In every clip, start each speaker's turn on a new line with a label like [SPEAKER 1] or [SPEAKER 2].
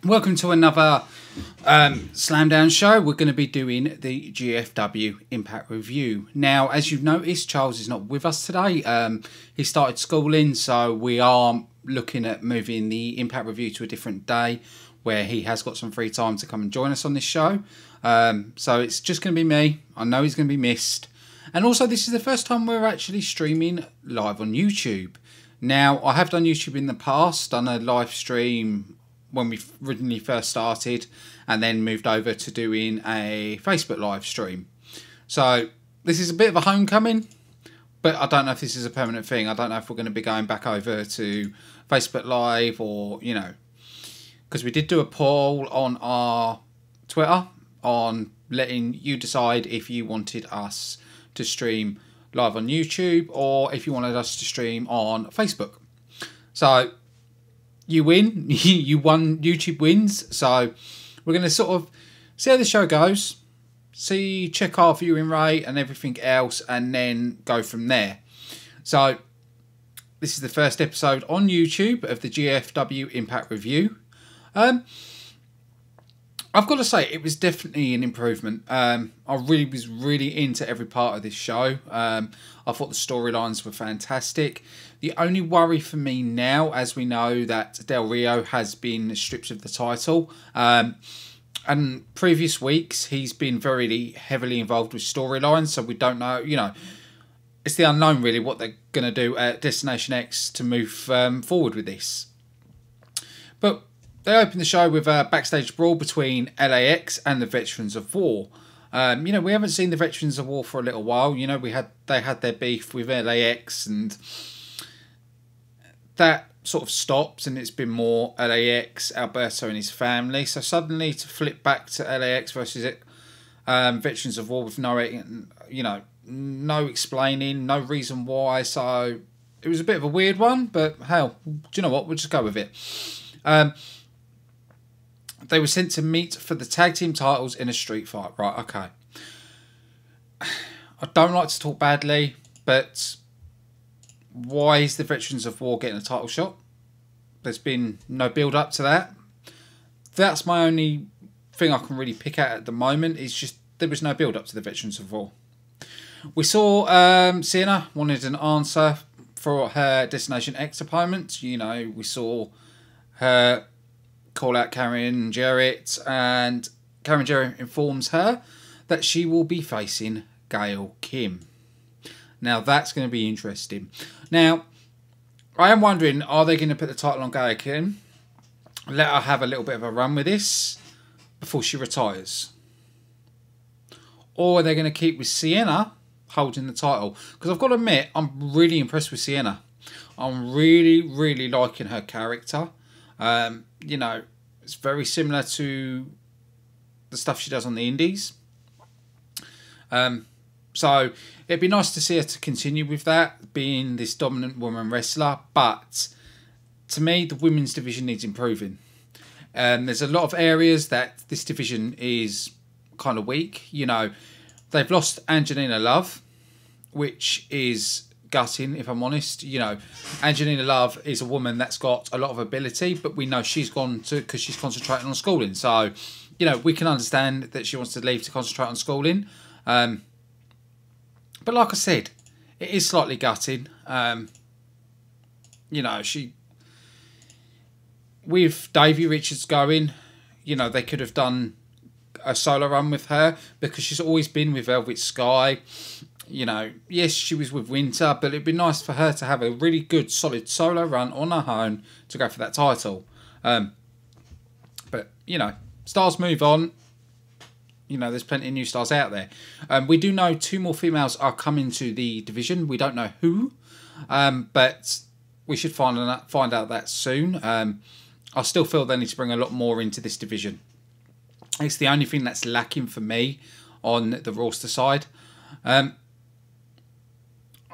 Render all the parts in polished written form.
[SPEAKER 1] Welcome to another Slamdown show. We're going to be doing the GFW Impact review. Now, as you've noticed, Charles is not with us today. He started schooling, so we are looking at moving the Impact review to a different day where he has got some free time to come and join us on this show. So it's just going to be me. I know he's going to be missed. And also, this is the first time we're actually streaming live on YouTube. Now, I have done YouTube in the past, done a live stream when we originally first started, and then moved over to doing a Facebook live stream. So this is a bit of a homecoming, but I don't know if this is a permanent thing. I don't know if we're going to be going back over to Facebook Live or, you know, because we did do a poll on our Twitter on letting you decide if you wanted us to stream live on YouTube or if you wanted us to stream on Facebook. So you win. You won. YouTube wins. So we're going to sort of see how the show goes, check our viewing rate and everything else, and then go from there. So this is the first episode on YouTube of the GFW Impact review. I've got to say, it was definitely an improvement. I was really into every part of this show. I thought the storylines were fantastic. The only worry for me now, as we know that Del Rio has been stripped of the title, and previous weeks he's been very heavily involved with storylines, so we don't know, you know, it's the unknown really what they're going to do at Destination X to move forward with this. But they opened the show with a backstage brawl between LAX and the Veterans of War. You know, we haven't seen the Veterans of War for a little while. You know, they had their beef with LAX, and that sort of stopped, and it's been more LAX, Alberto and his family. So suddenly to flip back to LAX versus Veterans of War with no, you know, no explaining, no reason why. So it was a bit of a weird one, but hell, do you know what? We'll just go with it. They were sent to meet for the tag team titles in a street fight. Right, okay. I don't like to talk badly, but why is the Veterans of War getting a title shot? There's been no build up to that. That's my only thing I can really pick at the moment. Is just there was no build up to the Veterans of War. We saw Sienna wanted an answer for her Destination X opponent. You know, we saw her call out Karen Jarrett, and Karen Jarrett informs her that she will be facing Gail Kim. Now that's going to be interesting. Now I am wondering, are they going to put the title on Gail Kim, let her have a little bit of a run with this before she retires, or are they going to keep with Sienna holding the title? Because I've got to admit, I'm really impressed with Sienna. I'm really liking her character. You know, it's very similar to the stuff she does on the indies. So it'd be nice to see her to continue with that, being this dominant woman wrestler. But to me, the women's division needs improving. There's a lot of areas that this division is kind of weak. You know, they've lost Angelina Love, which is gutting, if I'm honest. You know, Angelina Love is a woman that's got a lot of ability, but we know she's gone to because she's concentrating on schooling. So, you know, we can understand that she wants to leave to concentrate on schooling. But like I said, it is slightly gutting. You know, with Davey Richards going, you know, they could have done a solo run with her because she's always been with Velvet Sky. You know, yes, she was with Winter, but it'd be nice for her to have a really good, solid solo run on her own to go for that title. But, you know, stars move on. You know, there's plenty of new stars out there. We do know 2 more females are coming to the division. We don't know who, but we should find out that soon. I still feel they need to bring a lot more into this division. It's the only thing that's lacking for me on the roster side.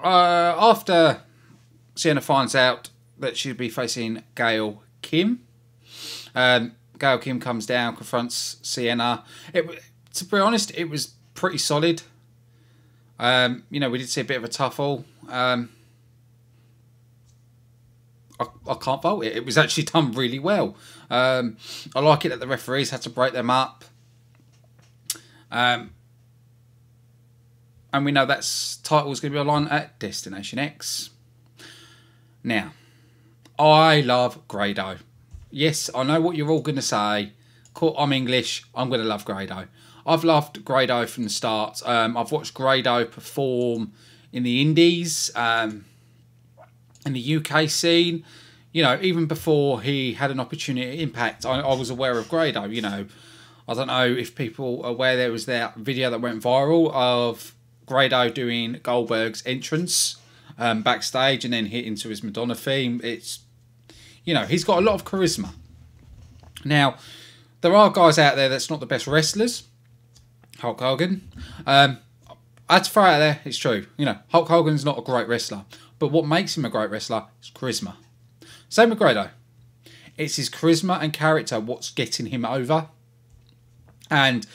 [SPEAKER 1] After Sienna finds out that she'll be facing Gail Kim, Gail Kim comes down, confronts Sienna. To be honest, it was pretty solid. You know, we did see a bit of a tuffle. I can't fault it. It was actually done really well. I like it that the referees had to break them up. And we know that title is going to be on at Destination X. Now, I love Grado. Yes, I know what you're all going to say. I'm English. I'm going to love Grado. I've loved Grado from the start. I've watched Grado perform in the Indies, in the UK scene. You know, even before he had an opportunity at Impact, I was aware of Grado. You know, I don't know if people are aware there was that video that went viral of Grado doing Goldberg's entrance backstage and then hit into his Madonna theme. It's, you know, he's got a lot of charisma. Now, there are guys out there that's not the best wrestlers. Hulk Hogan. I had to throw it out there, it's true. You know, Hulk Hogan's not a great wrestler. But what makes him a great wrestler is charisma. Same with Grado. It's his charisma and character what's getting him over. And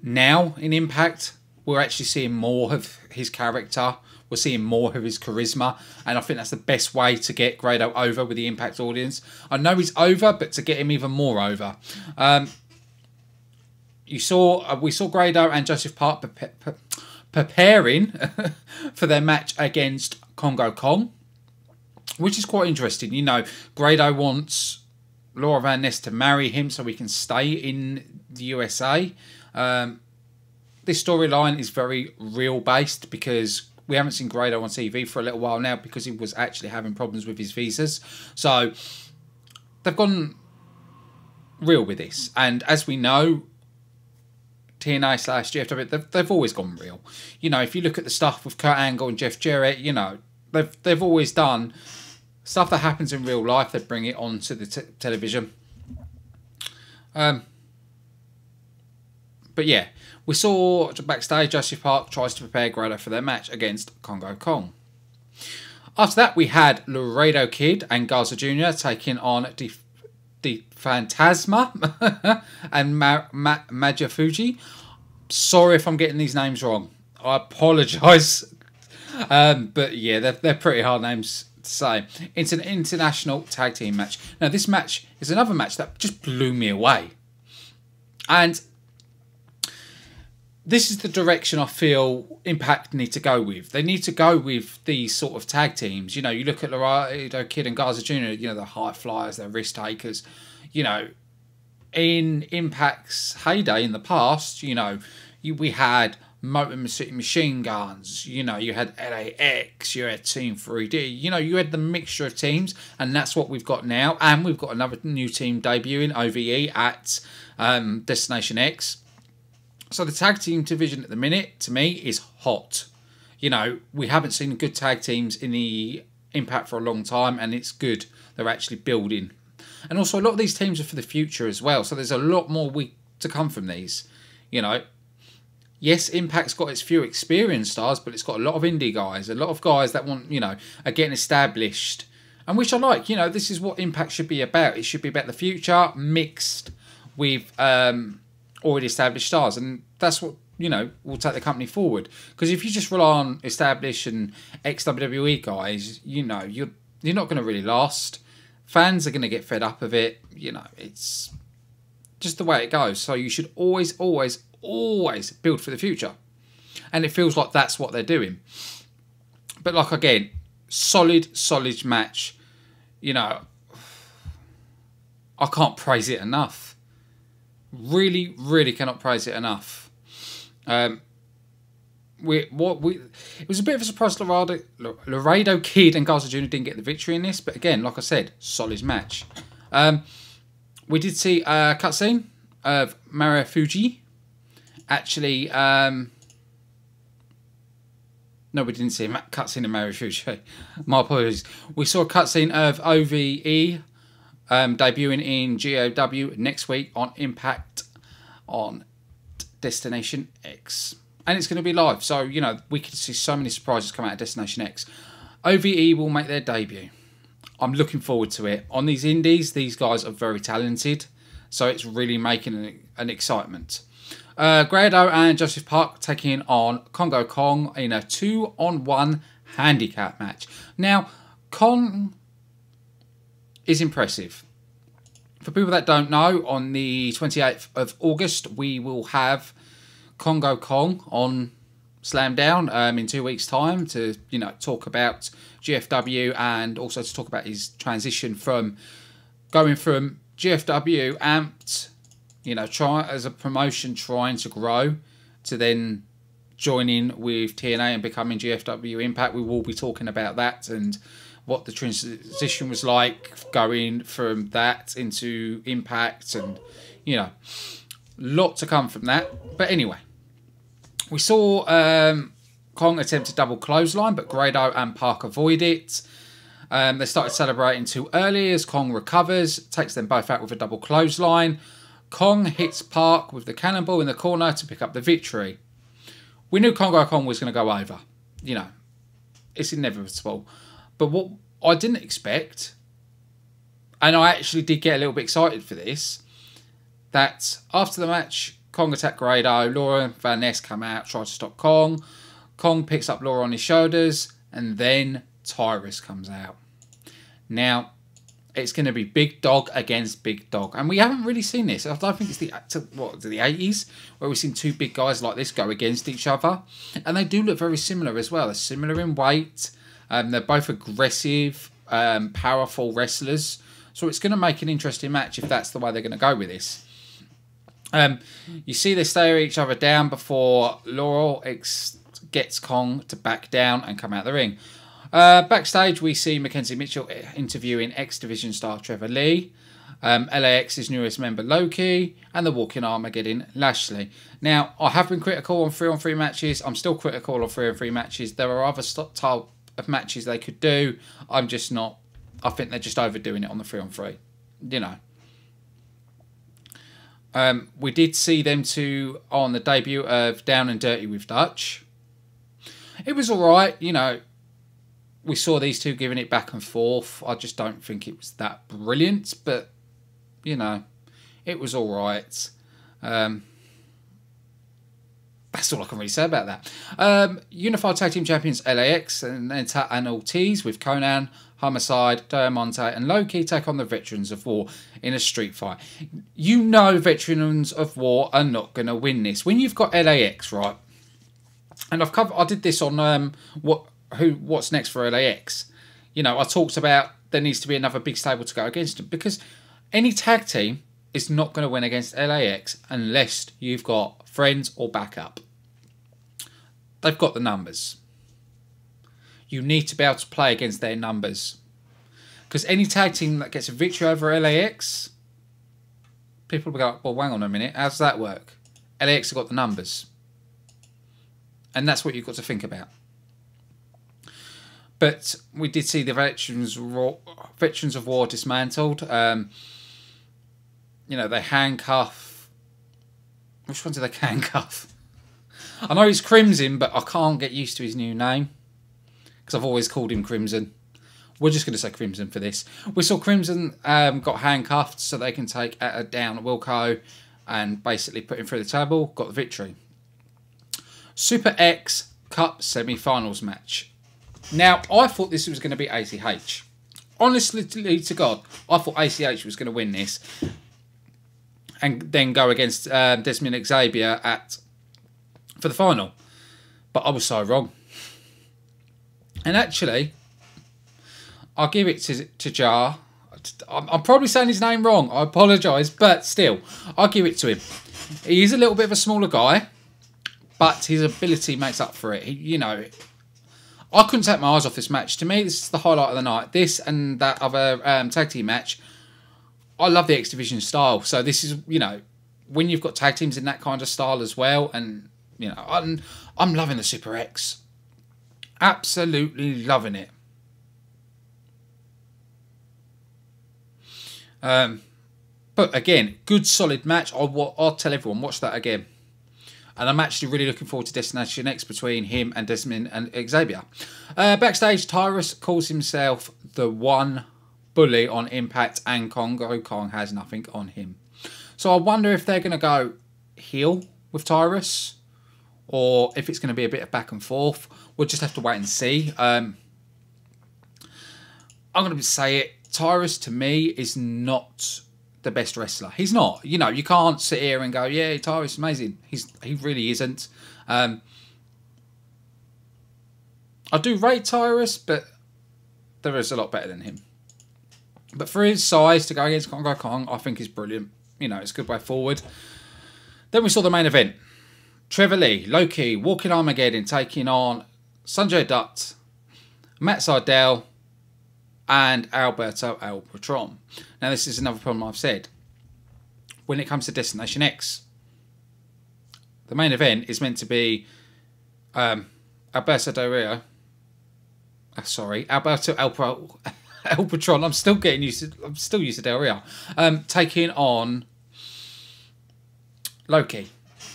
[SPEAKER 1] now in Impact, we're actually seeing more of his character. We're seeing more of his charisma. And I think that's the best way to get Grado over with the Impact audience. I know he's over, but to get him even more over. We saw Grado and Joseph Park preparing for their match against Congo Kong, which is quite interesting. You know, Grado wants Laura Van Ness to marry him so he can stay in the USA. This storyline is very real based because we haven't seen Grado on TV for a little while now because he was actually having problems with his visas. So they've gone real with this. And as we know, TNA/GFW, they've always gone real. You know, if you look at the stuff with Kurt Angle and Jeff Jarrett, you know, they've always done stuff that happens in real life. They bring it onto the television. But yeah, we saw backstage Joseph Park tries to prepare Grado for their match against Congo Kong. After that, we had Laredo Kid and Garza Jr. taking on the Phantasma and Maja Fuji. Sorry if I'm getting these names wrong. I apologise. But yeah, they're pretty hard names to say. It's an international tag team match. Now, this match is another match that just blew me away. And this is the direction I feel Impact need to go with. They need to go with these sort of tag teams. You know, you look at Laredo Kid and Garza Jr., you know, the high flyers, they're risk takers. You know, in Impact's heyday in the past, you know, we had Motor City Machine Guns, you know, you had LAX, you had Team 3D, you know, you had the mixture of teams, and that's what we've got now. And we've got another new team debuting, OVE, at Destination X. So the tag team division at the minute, to me, is hot. You know, we haven't seen good tag teams in the Impact for a long time, and it's good they're actually building. And also, a lot of these teams are for the future as well, so there's a lot more to come from these. You know, yes, Impact's got its few experienced stars, but it's got a lot of indie guys, a lot of guys that want, you know, are getting established, and which I like. You know, this is what Impact should be about. It should be about the future mixed with already established stars, and that's what, you know, will take the company forward. Because if you just rely on established and ex-WWE guys, you know, you're not going to really last. Fans are going to get fed up of it. You know, it's just the way it goes. So you should always build for the future, and it feels like that's what they're doing. But like, again, solid match. You know, I can't praise it enough. Really cannot praise it enough. It was a bit of a surprise. Laredo Kid and Garza Jr. didn't get the victory in this, but again, like I said, solid match. We did see a cutscene of Maria Fuji. Actually, no, we didn't see a cutscene of Maria Fuji. My apologies. We saw a cutscene of OVE. Debuting in GFW next week on Impact on Destination X. And it's going to be live. So, you know, we could see so many surprises come out of Destination X. OVE will make their debut. I'm looking forward to it. On these indies, these guys are very talented. So it's really making an excitement. Grado and Joseph Park taking on Congo Kong in a 2-on-1 handicap match. Now, is impressive. For people that don't know, on the 28th of August, we will have Congo Kong on Slamdown in 2 weeks' time to, you know, talk about GFW and also to talk about his transition from going from GFW Amped, you know, as a promotion trying to grow, to then joining with TNA and becoming GFW Impact. We will be talking about that and what the transition was like going from that into Impact, and, you know, lot to come from that. But anyway, we saw Kong attempt a double clothesline, but Grado and Park avoid it. They started celebrating too early as Kong recovers, takes them both out with a double clothesline. Kong hits Park with the cannonball in the corner to pick up the victory. We knew Congo Kong was going to go over. You know, it's inevitable. But what I didn't expect, and I actually did get a little bit excited for this, that after the match, Kong attacked Grado, Laura and Van Ness come out, try to stop Kong. Kong picks up Laura on his shoulders, and then Tyrus comes out. Now, it's going to be big dog against big dog. And we haven't really seen this. I don't think it's the 80s where we've seen two big guys like this go against each other. And they do look very similar as well. They're similar in weight. They're both aggressive, powerful wrestlers. So it's going to make an interesting match if that's the way they're going to go with this. You see they stare each other down before Laurel gets Kong to back down and come out the ring. Backstage, we see Mackenzie Mitchell interviewing X-Division star Trevor Lee, LAX's newest member Loki, and the Walking Armageddon Lashley. Now, I have been critical on 3-on-3 matches. I'm still critical on 3-on-3 matches. There are other type of matches they could do. I'm just not. I think they're just overdoing it on the 3-on-3. You know. We did see them two on the debut of Down and Dirty with Dutch. It was alright, you know. We saw these two giving it back and forth. I just don't think it was that brilliant, but, you know, it was all right. That's all I can really say about that. Unified Tag Team Champions LAX and Ortiz with Conan, Homicide, Diamante and Loki take on the Veterans of War in a street fight. You know Veterans of War are not going to win this. When you've got LAX, right, and I did this on what's next for LAX. You know, I talked about there needs to be another big stable to go against them, because any tag team is not going to win against LAX unless you've got friends or backup. They've got the numbers. You need to be able to play against their numbers, because any tag team that gets a victory over LAX, people will go, well, hang on a minute, how does that work? LAX have got the numbers, and that's what you've got to think about. But we did see the Veterans of War dismantled. You know, they handcuff. Which one do they handcuff? I know he's Crimson, but I can't get used to his new name, because I've always called him Crimson. We're just going to say Crimson for this. We saw Crimson got handcuffed so they can take down Wilco and basically put him through the table. Got the victory. Super X Cup semi-finals match. Now, I thought this was going to be ACH. Honestly to God, I thought ACH was going to win this and then go against Desmond Xavier for the final. But I was so wrong. And actually, I'll give it to Jar. I'm probably saying his name wrong. I apologise, but still, I'll give it to him. He is a little bit of a smaller guy, but his ability makes up for it. You know, I couldn't take my eyes off this match. To me, this is the highlight of the night. This and that other tag team match. I love the X Division style. So this is, you know, when you've got tag teams in that kind of style as well, and, you know, I'm loving the Super X. Absolutely loving it. But again, good solid match. I'll tell everyone, watch that again. And I'm actually really looking forward to Destination X between him and Desmond and Xavier. Backstage, Tyrus calls himself the one bully on Impact, and Congo Kong has nothing on him. So I wonder if they're going to go heel with Tyrus, or if it's going to be a bit of back and forth. We'll just have to wait and see. I'm going to say it. Tyrus to me is not the best wrestler. He's not. You know, you can't sit here and go, yeah, Tyrus is amazing. He really isn't. I do rate Tyrus, but there is a lot better than him. But for his size to go against Congo Kong, I think is brilliant. You know, it's a good way forward. Then we saw the main event. Trevor Lee, Loki, Walking Armageddon taking on Sanjay Dutt, Matt Sydal, and Alberto El Patron. Now, this is another problem I've said. When it comes to Destination X, the main event is meant to be Alberto Del Rio. Alberto El Patron. I'm still used to Del Rio. Taking on Loki.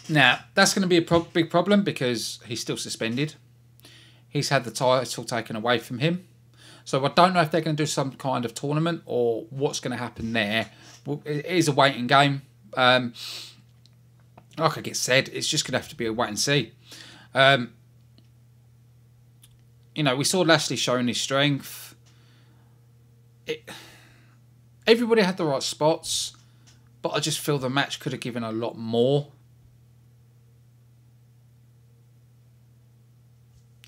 [SPEAKER 1] Now, that's going to be a big problem because he's still suspended. He's had the title taken away from him. So I don't know if they're going to do some kind of tournament or what's going to happen there. It is a waiting game. Like I get said, it's just going to have to be a wait and see. You know, we saw Lashley showing his strength. Everybody had the right spots, but I just feel the match could have given a lot more.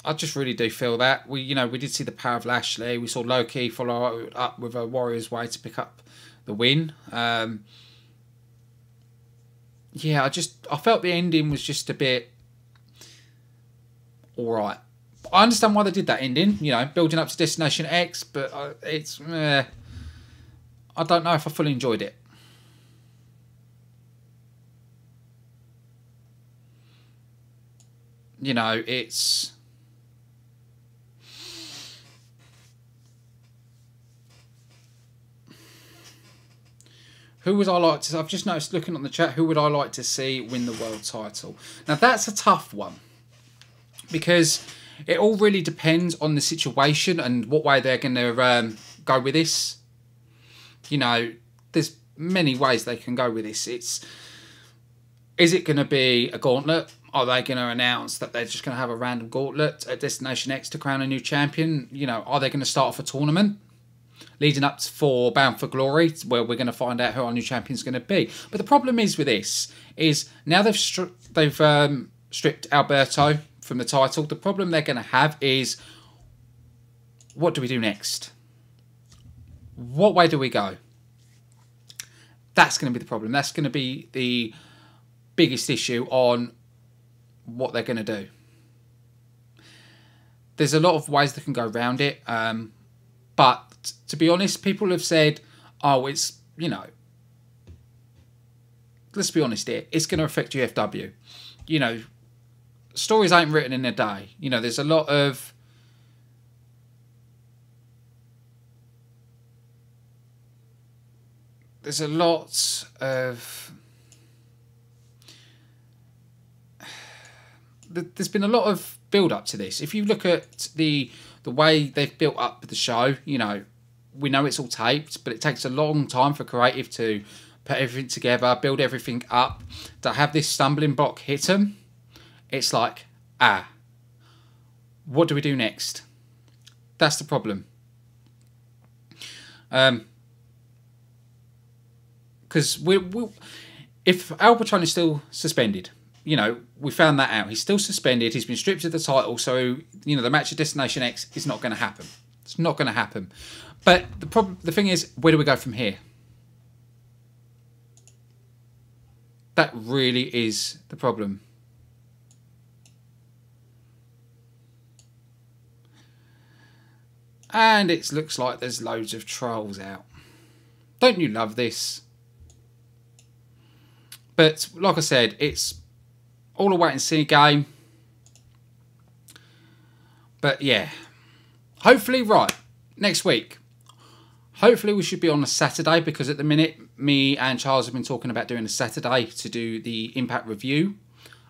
[SPEAKER 1] I just really do feel that. We did see the power of Lashley. We saw Loki follow up with a Warrior's Way to pick up the win. Yeah, I felt the ending was just a bit alright. I understand why they did that ending, you know, building up to Destination X, but I don't know if I fully enjoyed it. You know, it's... Who would I like to... I've just noticed looking on the chat, who would I like to see win the world title? Now, that's a tough one. Because it all really depends on the situation and what way they're going to go with this. You know, there's many ways they can go with this. Is it going to be a gauntlet? Are they going to announce that they're just going to have a random gauntlet at Destination X to crown a new champion? You know, are they going to start off a tournament leading up for Bound for Glory, where we're going to find out who our new champion is going to be? But the problem is with this is now they've stripped Alberto from the title. The problem they're going to have is, what do we do next? What way do we go? That's going to be the problem. That's going to be the biggest issue on what they're going to do. There's a lot of ways they can go around it. But to be honest, people have said, oh, it's, you know, let's be honest here, it's going to affect GFW. You know, stories ain't written in a day. You know, there's a lot of... There's been a lot of build-up to this. If you look at the way they've built up the show, you know, we know it's all taped, but it takes a long time for creative to put everything together, build everything up. To have this stumbling block hit them, it's like, what do we do next? That's the problem. Because if Al Patron is still suspended, you know, we found that out. He's still suspended. He's been stripped of the title. So, you know, the match at Destination X is not going to happen. It's not going to happen. But the thing is, where do we go from here? That really is the problem. And it looks like there's loads of trolls out. Don't you love this? But like I said, it's all a wait and see game. But yeah, hopefully, right, next week. Hopefully we should be on a Saturday, because at the minute, me and Charles have been talking about doing a Saturday to do the Impact review.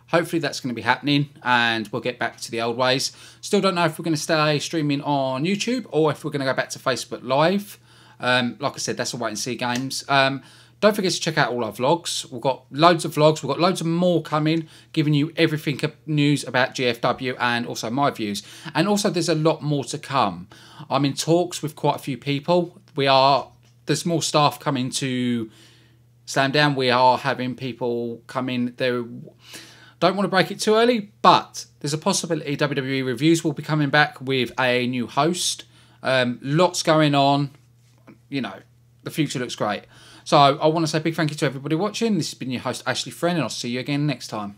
[SPEAKER 1] Hopefully that's going to be happening and we'll get back to the old ways. Still don't know if we're going to stay streaming on YouTube or if we're going to go back to Facebook Live. Like I said, that's a wait and see games. Don't forget to check out all our vlogs. We've got loads of vlogs. We've got loads of more coming, giving you everything news about GFW and also my views. And also there's a lot more to come. I'm in talks with quite a few people there's more staff coming to Slamdown. We are having people come in. Don't want to break it too early, but there's a possibility WWE Reviews will be coming back with a new host. Lots going on. You know, the future looks great. So I want to say a big thank you to everybody watching. This has been your host, Ashley Friend, and I'll see you again next time.